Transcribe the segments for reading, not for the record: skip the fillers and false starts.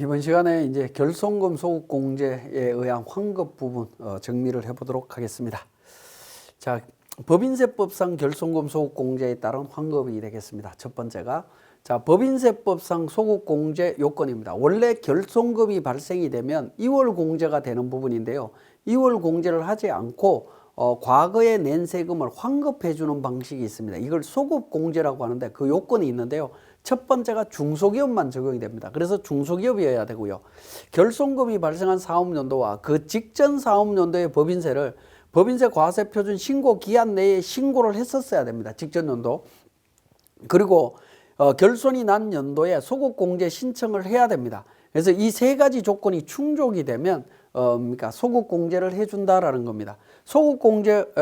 이번 시간에 이제 결손금 소급공제에 의한 환급 부분 정리를 해보도록 하겠습니다. 자, 법인세법상 결손금 소급공제에 따른 환급이 되겠습니다. 첫 번째가 법인세법상 소급공제 요건입니다. 원래 결손금이 발생이 되면 2월 공제가 되는 부분인데요. 2월 공제를 하지 않고 과거에 낸 세금을 환급해 주는 방식이 있습니다. 이걸 소급공제라고 하는데 그 요건이 있는데요. 첫 번째가 중소기업만 적용이 됩니다. 그래서 중소기업이어야 되고요. 결손금이 발생한 사업연도와 그 직전 사업연도의 법인세를 법인세 과세표준 신고 기한 내에 신고를 했었어야 됩니다. 직전 연도. 그리고 결손이 난 연도에 소급공제 신청을 해야 됩니다. 그래서 이 세 가지 조건이 충족이 되면 그러니까 소급공제를 해준다라는 겁니다. 소급공제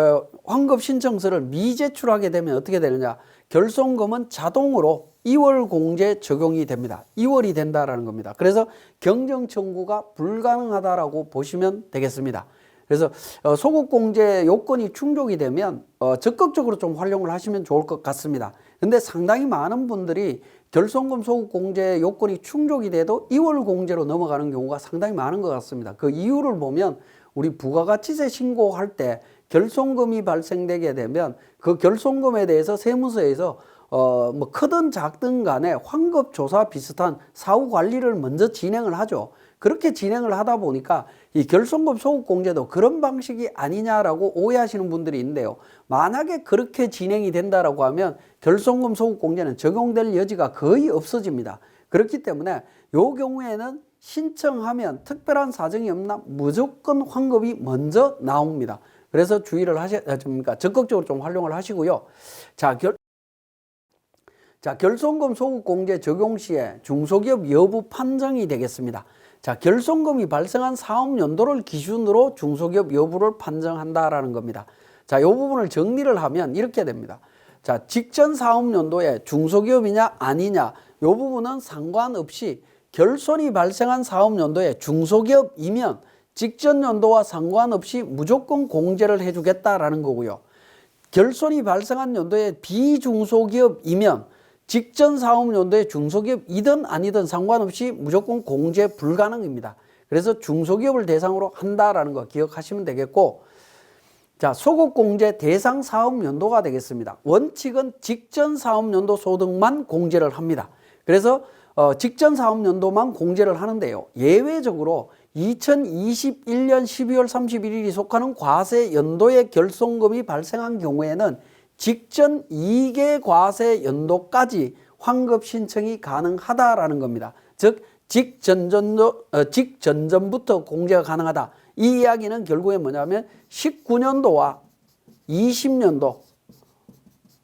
환급 신청서를 미제출하게 되면 어떻게 되느냐? 결손금은 자동으로 2월 공제 적용이 됩니다. 2월이 된다라는 겁니다. 그래서 경정 청구가 불가능하다라고 보시면 되겠습니다. 그래서 소급공제 요건이 충족이 되면 적극적으로 좀 활용을 하시면 좋을 것 같습니다. 근데 상당히 많은 분들이 결손금 소급공제 요건이 충족이 돼도 2월 공제로 넘어가는 경우가 상당히 많은 것 같습니다. 그 이유를 보면 우리 부가가치세 신고할 때 결손금이 발생되게 되면 그 결손금에 대해서 세무서에서 뭐 크든 작든 간에 환급조사 비슷한 사후 관리를 먼저 진행을 하죠. 그렇게 진행을 하다 보니까 이 결손금 소급공제도 그런 방식이 아니냐라고 오해하시는 분들이 있는데요. 만약에 그렇게 진행이 된다라고 하면 결손금 소급공제는 적용될 여지가 거의 없어집니다. 그렇기 때문에 이 경우에는 신청하면 특별한 사정이 없나 무조건 환급이 먼저 나옵니다. 그래서 주의를 적극적으로 좀 활용을 하시고요. 결손금 소급공제 적용 시에 중소기업 여부 판정이 되겠습니다. 결손금이 발생한 사업연도를 기준으로 중소기업 여부를 판정한다라는 겁니다. 이 부분을 정리를 하면 이렇게 됩니다. 직전 사업연도에 중소기업이냐 아니냐 이 부분은 상관없이 결손이 발생한 사업연도에 중소기업이면 직전 연도와 상관없이 무조건 공제를 해주겠다라는 거고요. 결손이 발생한 연도에 비중소기업이면 직전 사업연도에 중소기업이든 아니든 상관없이 무조건 공제 불가능입니다. 그래서 중소기업을 대상으로 한다라는 거 기억하시면 되겠고, 소급공제 대상 사업연도가 되겠습니다. 원칙은 직전 사업연도 소득만 공제를 합니다. 그래서 직전 사업연도만 공제를 하는데요. 예외적으로 2021년 12월 31일이 속하는 과세연도에 결손금이 발생한 경우에는 직전 2개 과세 연도까지 환급 신청이 가능하다라는 겁니다. 즉 직전전부터 공제가 가능하다. 이 이야기는 결국에 뭐냐면 19년도와 20년도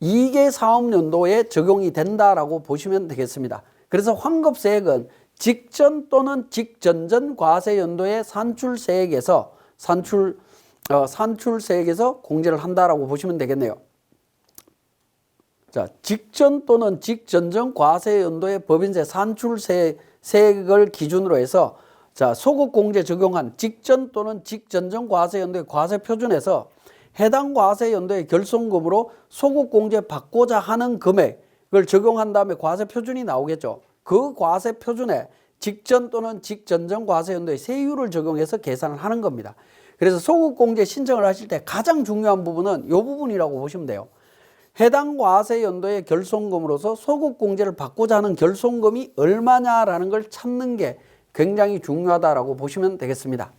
2개 사업연도에 적용이 된다라고 보시면 되겠습니다. 그래서 환급세액은 직전 또는 직전전 과세연도의 산출세액에서 공제를 한다라고 보시면 되겠네요. 직전 또는 직전전 과세연도의 법인세 산출세액을 기준으로 해서 소급공제 적용한 직전 또는 직전전 과세연도의 과세표준에서 해당 과세연도의 결손금으로 소급공제 받고자 하는 금액을 적용한 다음에 과세표준이 나오겠죠. 그 과세표준에 직전 또는 직전전 과세연도의 세율을 적용해서 계산을 하는 겁니다. 그래서 소급공제 신청을 하실 때 가장 중요한 부분은 이 부분이라고 보시면 돼요. 해당 과세연도의 결손금으로서 소급공제를 받고자 하는 결손금이 얼마냐라는 걸 찾는 게 굉장히 중요하다라고 보시면 되겠습니다.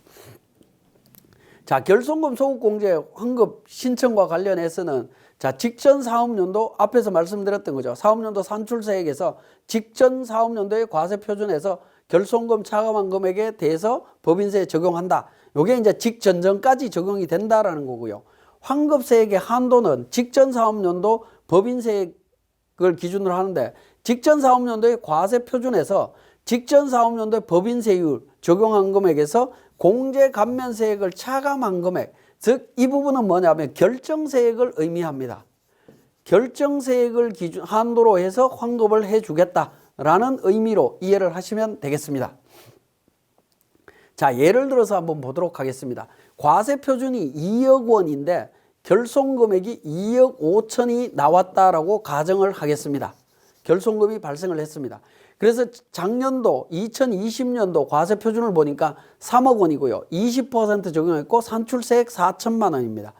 결손금 소급공제 환급 신청과 관련해서는 직전 사업연도 앞에서 말씀드렸던 거죠. 사업연도 산출세액에서 직전 사업연도의 과세표준에서 결손금 차감한 금액에 대해서 법인세에 적용한다. 이게 이제 직전전까지 적용이 된다라는 거고요. 환급세액의 한도는 직전 사업연도 법인세액을 기준으로 하는데 직전 사업연도의 과세표준에서 직전 사업연도의 법인세율 적용한 금액에서 공제감면세액을 차감한 금액, 즉 이 부분은 뭐냐면 결정세액을 의미합니다. 결정세액을 기준 한도로 해서 환급을 해주겠다라는 의미로 이해를 하시면 되겠습니다. 예를 들어서 한번 보도록 하겠습니다. 과세표준이 2억 원인데 결손금액이 2억 5천이 나왔다라고 가정을 하겠습니다. 결손금이 발생을 했습니다. 그래서 작년도 2020년도 과세 표준을 보니까 3억 원이고요. 20% 적용했고 산출세액 4천만 원입니다.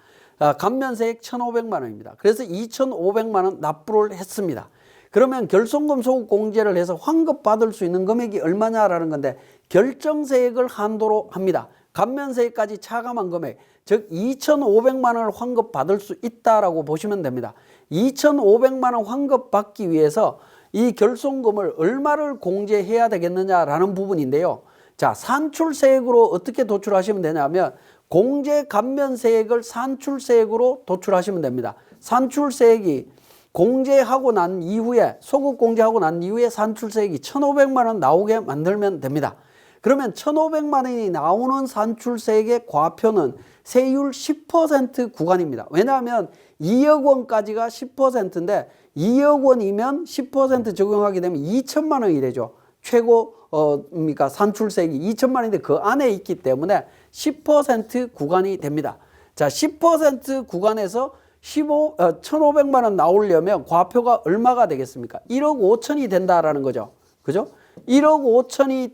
감면세액 1,500만 원입니다. 그래서 2,500만 원 납부를 했습니다. 그러면 결손금 소급 공제를 해서 환급 받을 수 있는 금액이 얼마냐라는 건데 결정세액을 한도로 합니다. 감면세액까지 차감한 금액, 즉 2,500만 원을 환급 받을 수 있다라고 보시면 됩니다. 2,500만 원 환급 받기 위해서 이 결손금을 얼마를 공제해야 되겠느냐라는 부분인데요. 자, 산출세액으로 어떻게 도출하시면 되냐면 공제 감면세액을 산출세액으로 도출하시면 됩니다. 산출세액이 공제하고 난 이후에 소급 공제하고 난 이후에 산출세액이 1,500만 원 나오게 만들면 됩니다. 그러면 1,500만 원이 나오는 산출세액의 과표는 세율 10% 구간입니다. 왜냐하면 2억 원까지가 10%인데 2억 원이면 10% 적용하게 되면 2천만 원이 되죠. 최고 그러니까 산출세액이 2천만 원인데 그 안에 있기 때문에 10% 구간이 됩니다. 자, 10% 구간에서 1,500만 원 나오려면 과표가 얼마가 되겠습니까? 1억 5천이 된다라는 거죠. 그죠? 1억 5천이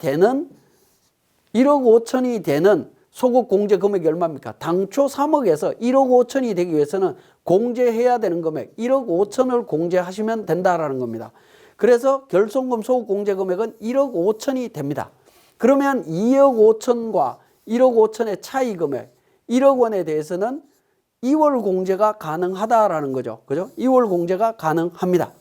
되는 소급 공제 금액이 얼마입니까? 당초 3억에서 1억 5천이 되기 위해서는 공제해야 되는 금액 1억 5천을 공제하시면 된다라는 겁니다. 그래서 결손금 소급 공제 금액은 1억 5천이 됩니다. 그러면 2억 5천과 1억 5천의 차이 금액 1억 원에 대해서는 2월 공제가 가능하다라는 거죠. 그죠? 2월 공제가 가능합니다.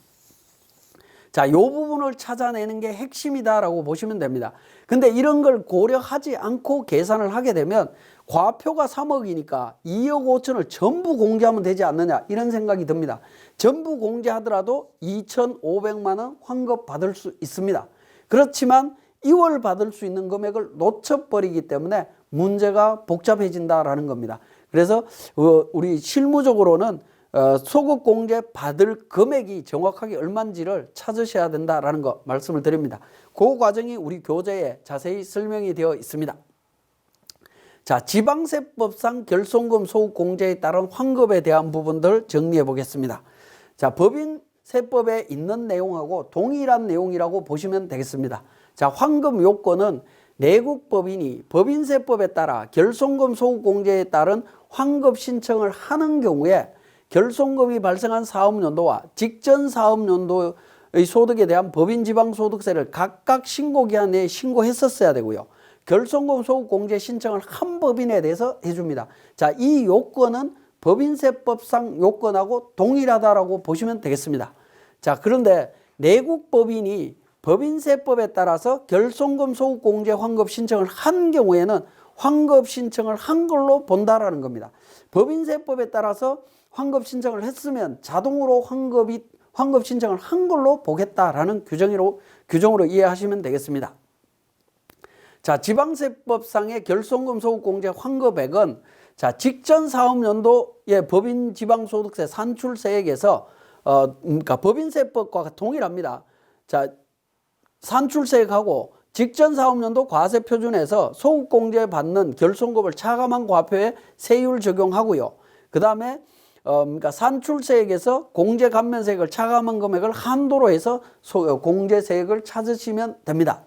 자, 이 부분을 찾아내는 게 핵심이다라고 보시면 됩니다. 근데 이런 걸 고려하지 않고 계산을 하게 되면 과표가 3억이니까 2억 5천을 전부 공제하면 되지 않느냐 이런 생각이 듭니다. 전부 공제하더라도 2,500만 원 환급 받을 수 있습니다. 그렇지만 2월 받을 수 있는 금액을 놓쳐버리기 때문에 문제가 복잡해진다라는 겁니다. 그래서 우리 실무적으로는 소급 공제 받을 금액이 정확하게 얼마인지를 찾으셔야 된다라는 거 말씀을 드립니다. 그 과정이 우리 교재에 자세히 설명이 되어 있습니다. 자, 지방세법상 결손금 소급 공제에 따른 환급에 대한 부분들 정리해 보겠습니다. 자, 법인세법에 있는 내용하고 동일한 내용이라고 보시면 되겠습니다. 자, 환급 요건은 내국 법인이 법인세법에 따라 결손금 소급 공제에 따른 환급 신청을 하는 경우에 결손금이 발생한 사업연도와 직전 사업연도의 소득에 대한 법인지방소득세를 각각 신고기한 내에 신고했었어야 되고요. 결손금 소급 공제 신청을 한 법인에 대해서 해줍니다. 자, 이 요건은 법인세법상 요건하고 동일하다라고 보시면 되겠습니다. 자, 그런데 내국 법인이 법인세법에 따라서 결손금 소급 공제 환급 신청을 한 경우에는 환급 신청을 한 걸로 본다라는 겁니다. 법인세법에 따라서 환급 신청을 했으면 자동으로 환급 신청을 한 걸로 보겠다라는 규정으로 이해하시면 되겠습니다. 자, 지방세법상의 결손금 소급 공제 환급액은 자, 직전 사업연도의 법인 지방소득세 산출세액에서 그러니까 법인세법과 동일합니다. 자, 산출세액하고 직전 사업연도 과세 표준에서 소급 공제 받는 결손금을 차감한 과표에 세율 적용하고요. 그 다음에 그러니까 산출세액에서 공제 감면세액을 차감한 금액을 한도로 해서 공제세액을 찾으시면 됩니다.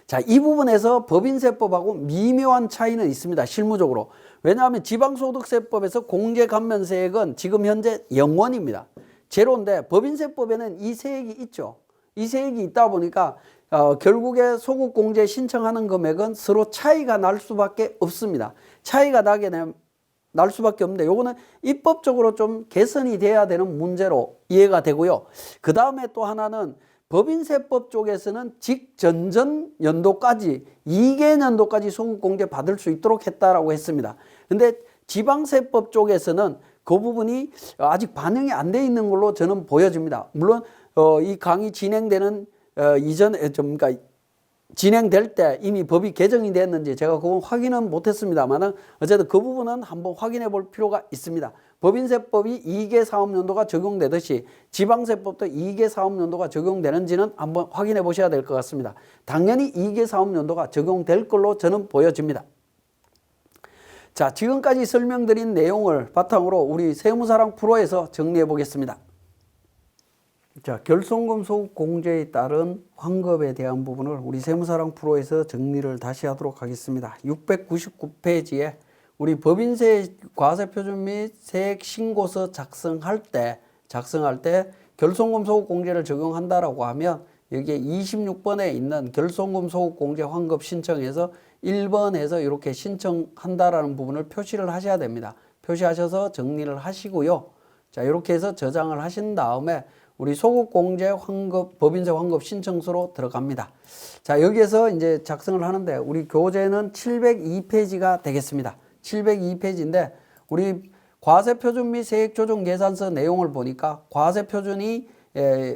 자, 이 부분에서 법인세법하고 미묘한 차이는 있습니다. 실무적으로. 왜냐하면 지방소득세법에서 공제 감면세액은 지금 현재 0원입니다. 제로인데 법인세법에는 이 세액이 있죠. 이 세액이 있다 보니까 결국에 소급 공제 신청하는 금액은 서로 차이가 날 수밖에 없습니다. 차이가 날 수밖에 없는데 요거는 입법적으로 좀 개선이 돼야 되는 문제로 이해가 되고요. 그 다음에 또 하나는 법인세법 쪽에서는 직전전 연도까지 2개 연도까지 소급 공제 받을 수 있도록 했다라고 했습니다. 근데 지방세법 쪽에서는 그 부분이 아직 반영이 안 돼 있는 걸로 저는 보여집니다. 물론 이 강의 진행되는 이전에 그러니까 진행될 때 이미 법이 개정이 됐는지 제가 그건 확인은 못했습니다만 어쨌든 그 부분은 한번 확인해 볼 필요가 있습니다. 법인세법이 2개 사업연도가 적용되듯이 지방세법도 2개 사업연도가 적용되는지는 한번 확인해 보셔야 될 것 같습니다. 당연히 2개 사업연도가 적용될 걸로 저는 보여집니다. 자, 지금까지 설명드린 내용을 바탕으로 우리 세무사랑 프로에서 정리해 보겠습니다. 자, 결손금 소급 공제에 따른 환급에 대한 부분을 우리 세무사랑 프로에서 정리를 다시 하도록 하겠습니다. 699페이지에 우리 법인세 과세표준 및 세액 신고서 작성할 때 결손금 소급 공제를 적용한다라고 하면 여기에 26번에 있는 결손금 소급 공제 환급 신청에서 1번에서 이렇게 신청한다라는 부분을 표시를 하셔야 됩니다. 표시하셔서 정리를 하시고요. 자, 이렇게 해서 저장을 하신 다음에 우리 소급공제 환급, 법인세 환급 신청서로 들어갑니다. 자, 여기에서 이제 작성을 하는데 우리 교재는 702페이지가 되겠습니다. 702페이지인데 우리 과세표준 및 세액조정계산서 내용을 보니까 과세표준이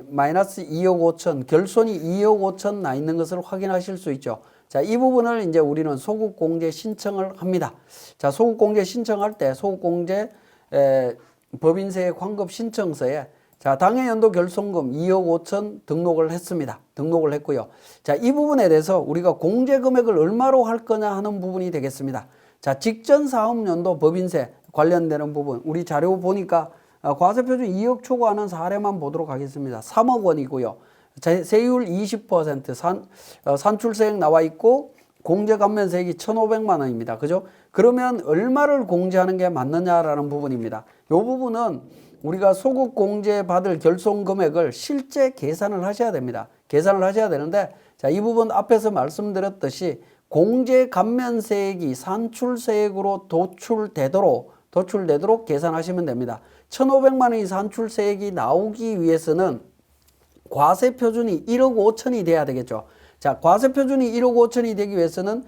마이너스 2억 5천, 결손이 2억 5천 나 있는 것을 확인하실 수 있죠. 자, 이 부분을 이제 우리는 소급공제 신청을 합니다. 자, 소급공제 신청할 때 소급공제 법인세 환급 신청서에 자, 당해연도 결손금 2억 5천 등록을 했습니다. 등록을 했고요. 자, 이 부분에 대해서 우리가 공제 금액을 얼마로 할 거냐 하는 부분이 되겠습니다. 자, 직전 사업연도 법인세 관련되는 부분 우리 자료 보니까 과세표준 2억 초과하는 사례만 보도록 하겠습니다. 3억 원이고요. 세율 20%, 산출세액 나와 있고 공제감면세액이 1,500만 원입니다. 그죠? 그러면 얼마를 공제하는 게 맞느냐라는 부분입니다. 이 부분은 우리가 소급 공제 받을 결손 금액을 실제 계산을 하셔야 됩니다. 계산을 하셔야 되는데 자, 이 부분 앞에서 말씀드렸듯이 공제 감면세액이 산출세액으로 도출되도록 계산하시면 됩니다. 1,500만 원이 산출세액이 나오기 위해서는 과세표준이 1억 5천이 돼야 되겠죠. 자, 과세표준이 1억 5천이 되기 위해서는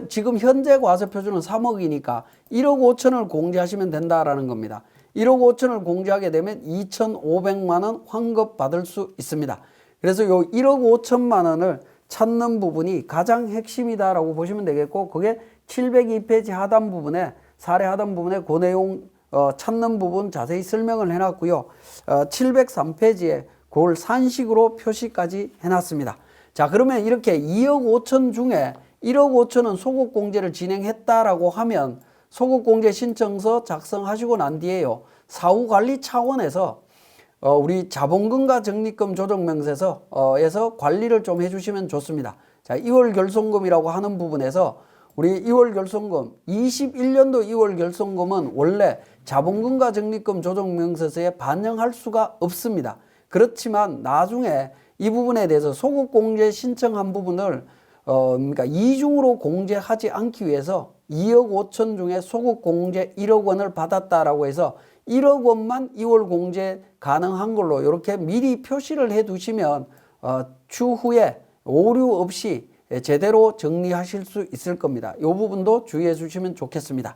지금 현재 과세표준은 3억이니까 1억 5천을 공제하시면 된다라는 겁니다. 1억 5천을 공제하게 되면 2,500만 원 환급 받을 수 있습니다. 그래서 요 1억 5천만 원을 찾는 부분이 가장 핵심이다라고 보시면 되겠고 그게 702페이지 하단 부분에 사례 하단 부분에 그 내용 찾는 부분 자세히 설명을 해놨고요. 703페이지에 그걸 산식으로 표시까지 해놨습니다. 자, 그러면 이렇게 2억 5천 중에 1억 5천은 소급공제를 진행했다라고 하면 소급공제 신청서 작성하시고 난 뒤에요. 사후관리 차원에서 우리 자본금과 적립금 조정명세서에서 관리를 좀 해주시면 좋습니다. 자, 2월 결손금이라고 하는 부분에서 우리 2월 결손금, 21년도 2월 결손금은 원래 자본금과 적립금 조정명세서에 반영할 수가 없습니다. 그렇지만 나중에 이 부분에 대해서 소급공제 신청한 부분을 그러니까 이중으로 공제하지 않기 위해서 2억 5천 중에 소급공제 1억 원을 받았다라고 해서 1억 원만 2월 공제 가능한 걸로 이렇게 미리 표시를 해 두시면 추후에 오류 없이 제대로 정리하실 수 있을 겁니다. 이 부분도 주의해 주시면 좋겠습니다.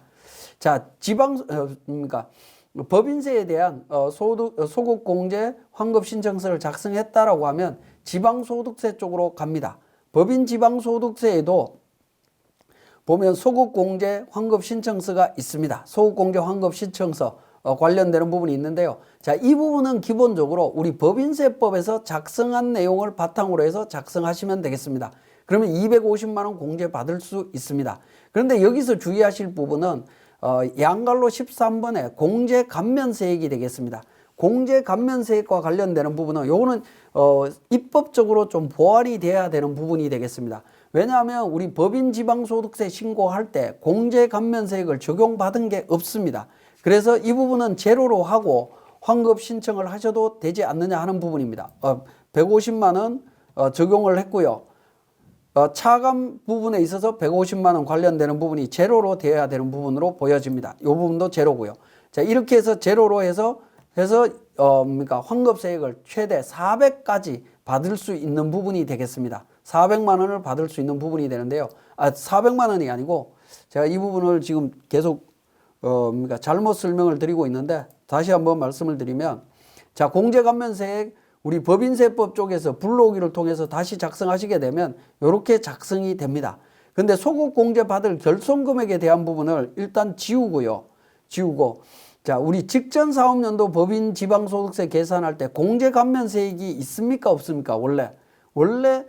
자, 그러니까 법인세에 대한 소급공제 환급 신청서를 작성했다라고 하면 지방소득세 쪽으로 갑니다. 법인 지방소득세에도 보면 소급공제 환급 신청서가 있습니다. 소급공제 환급 신청서 관련되는 부분이 있는데요. 자, 이 부분은 기본적으로 우리 법인세법에서 작성한 내용을 바탕으로 해서 작성하시면 되겠습니다. 그러면 250만 원 공제 받을 수 있습니다. 그런데 여기서 주의하실 부분은 양갈로 13번에 공제 감면세액이 되겠습니다. 공제 감면세액과 관련되는 부분은 요거는 입법적으로 좀 보완이 돼야 되는 부분이 되겠습니다. 왜냐하면 우리 법인 지방소득세 신고할 때 공제 감면세액을 적용받은 게 없습니다. 그래서 이 부분은 제로로 하고 환급 신청을 하셔도 되지 않느냐 하는 부분입니다. 150만 원 적용을 했고요. 차감 부분에 있어서 150만 원 관련되는 부분이 제로로 되어야 되는 부분으로 보여집니다. 이 부분도 제로고요. 자, 이렇게 해서 제로로 해서 그러니까 환급세액을 최대 400까지 받을 수 있는 부분이 되겠습니다. 400만 원을 받을 수 있는 부분이 되는데요. 400만 원이 아니고 제가 이 부분을 지금 계속 그러니까 잘못 설명을 드리고 있는데 다시 한번 말씀을 드리면 자, 공제감면세액 우리 법인세법 쪽에서 불러오기를 통해서 다시 작성하시게 되면 이렇게 작성이 됩니다. 근데 소급공제 받을 결손금액에 대한 부분을 일단 지우고 자, 우리 직전 사업연도 법인 지방소득세 계산할 때 공제감면세액이 있습니까 없습니까? 원래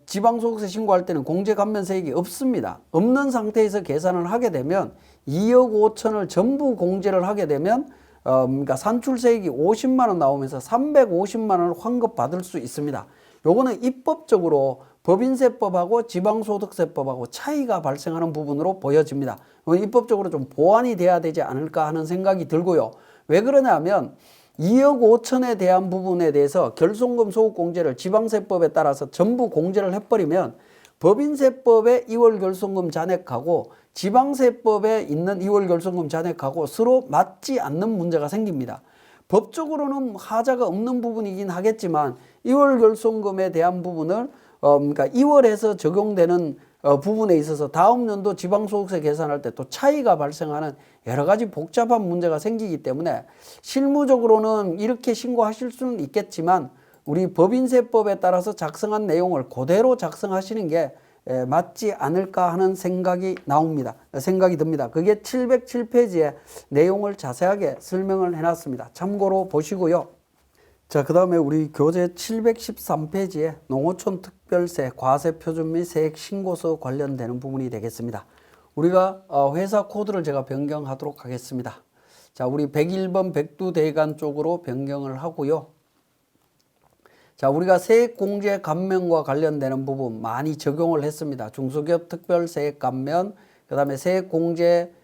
지방소득세 신고할 때는 공제감면세액이 없습니다. 없는 상태에서 계산을 하게 되면 2억 5천을 전부 공제를 하게 되면 그러니까 산출세액이 50만 원 나오면서 350만 원을 환급받을 수 있습니다. 요거는 입법적으로 법인세법하고 지방소득세법하고 차이가 발생하는 부분으로 보여집니다. 입법적으로 좀 보완이 돼야 되지 않을까 하는 생각이 들고요. 왜 그러냐면 2억 5천에 대한 부분에 대해서 결손금 소득공제를 지방세법에 따라서 전부 공제를 해버리면 법인세법의 2월 결손금 잔액하고 지방세법에 있는 2월 결손금 잔액하고 서로 맞지 않는 문제가 생깁니다. 법적으로는 하자가 없는 부분이긴 하겠지만 2월 결손금에 대한 부분을 그러니까 2월에서 적용되는 부분에 있어서 다음 연도 지방소득세 계산할 때 또 차이가 발생하는 여러 가지 복잡한 문제가 생기기 때문에 실무적으로는 이렇게 신고하실 수는 있겠지만 우리 법인세법에 따라서 작성한 내용을 그대로 작성하시는 게 맞지 않을까 하는 생각이 듭니다. 그게 707페이지에 내용을 자세하게 설명을 해놨습니다. 참고로 보시고요. 자, 그 다음에 우리 교재 713페이지에 농어촌 특별세, 과세 표준 및 세액 신고서 관련되는 부분이 되겠습니다. 우리가 회사 코드를 제가 변경하도록 하겠습니다. 자, 우리 101번 백두대간 쪽으로 변경을 하고요. 자, 우리가 세액 공제 감면과 관련되는 부분 많이 적용을 했습니다. 중소기업 특별세액 감면, 그 다음에 세액 공제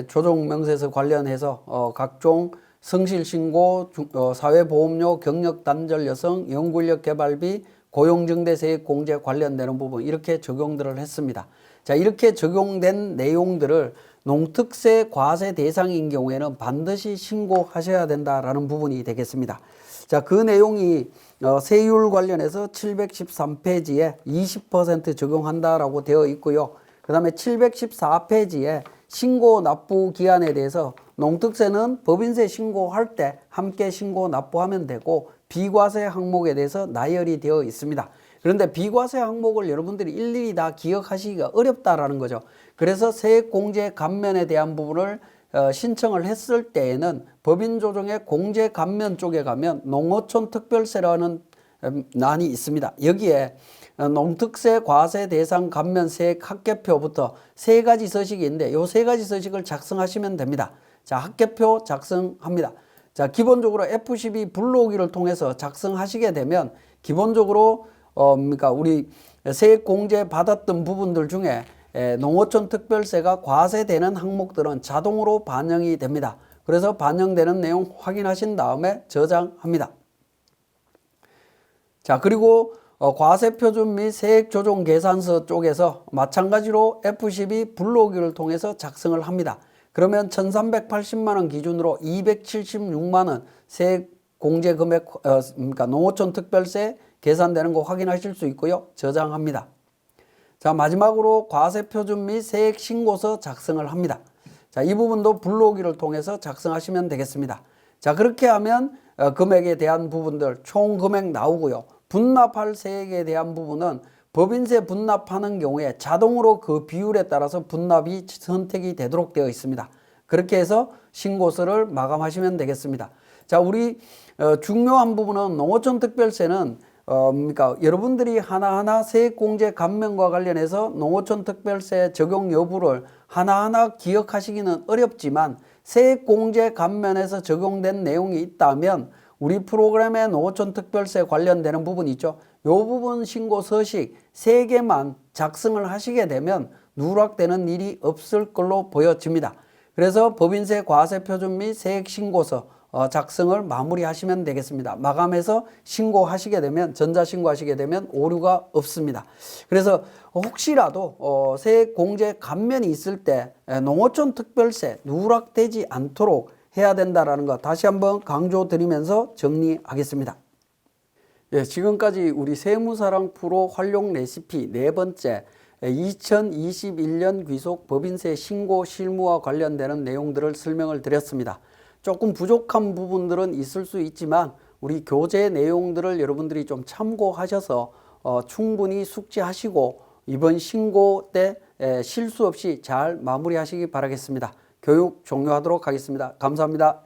조정 명세서 관련해서 각종 성실신고, 사회보험료, 경력단절 여성, 연구인력 개발비, 고용증대세액 공제 관련되는 부분 이렇게 적용들을 했습니다. 자, 이렇게 적용된 내용들을 농특세 과세 대상인 경우에는 반드시 신고하셔야 된다라는 부분이 되겠습니다. 자, 그 내용이 세율 관련해서 713페이지에 20% 적용한다라고 되어 있고요. 그 다음에 714페이지에 신고 납부 기한에 대해서 농특세는 법인세 신고할 때 함께 신고 납부하면 되고 비과세 항목에 대해서 나열이 되어 있습니다. 그런데 비과세 항목을 여러분들이 일일이 다 기억하시기가 어렵다라는 거죠. 그래서 세액공제 감면에 대한 부분을 신청을 했을 때에는 법인조정의 공제 감면 쪽에 가면 농어촌 특별세라는 난이 있습니다. 여기에 농특세 과세 대상 감면 세액 합계표부터 세 가지 서식이 있는데 이 세 가지 서식을 작성하시면 됩니다. 자, 합계표 작성합니다. 자, 기본적으로 F12 불러오기를 통해서 작성하시게 되면 기본적으로 그러니까 우리 세액 공제 받았던 부분들 중에 농어촌 특별세가 과세되는 항목들은 자동으로 반영이 됩니다. 그래서 반영되는 내용 확인하신 다음에 저장합니다. 자, 그리고 과세표준 및 세액조정 계산서 쪽에서 마찬가지로 F12 불러오기를 통해서 작성을 합니다. 그러면 1380만 원 기준으로 276만 원 세액 공제 금액 그러니까 농어촌 특별세 계산되는 거 확인하실 수 있고요. 저장합니다. 자, 마지막으로 과세표준 및 세액 신고서 작성을 합니다. 자, 이 부분도 불러오기를 통해서 작성하시면 되겠습니다. 자, 그렇게 하면 금액에 대한 부분들 총 금액 나오고요. 분납할 세액에 대한 부분은 법인세 분납하는 경우에 자동으로 그 비율에 따라서 분납이 선택이 되도록 되어 있습니다. 그렇게 해서 신고서를 마감하시면 되겠습니다. 자, 우리 중요한 부분은 농어촌 특별세는 그러니까 여러분들이 하나하나 세액공제 감면과 관련해서 농어촌 특별세 적용 여부를 하나하나 기억하시기는 어렵지만 세액공제 감면에서 적용된 내용이 있다면 우리 프로그램에 농어촌 특별세 관련되는 부분이 있죠. 이 부분 신고 서식 3개만 작성을 하시게 되면 누락되는 일이 없을 걸로 보여집니다. 그래서 법인세 과세표준 및 세액 신고서 작성을 마무리하시면 되겠습니다. 마감해서 신고하시게 되면 전자신고하시게 되면 오류가 없습니다. 그래서 혹시라도 세액 공제 감면이 있을 때 농어촌 특별세 누락되지 않도록 해야 된다는 거 다시 한번 강조드리면서 정리하겠습니다. 예, 지금까지 우리 세무사랑 프로 활용 레시피 4번째 2021년 귀속 법인세 신고 실무와 관련되는 내용들을 설명을 드렸습니다. 조금 부족한 부분들은 있을 수 있지만 우리 교재 내용들을 여러분들이 좀 참고하셔서 충분히 숙지하시고 이번 신고 때 실수 없이 잘 마무리하시기 바라겠습니다. 교육 종료하도록 하겠습니다. 감사합니다.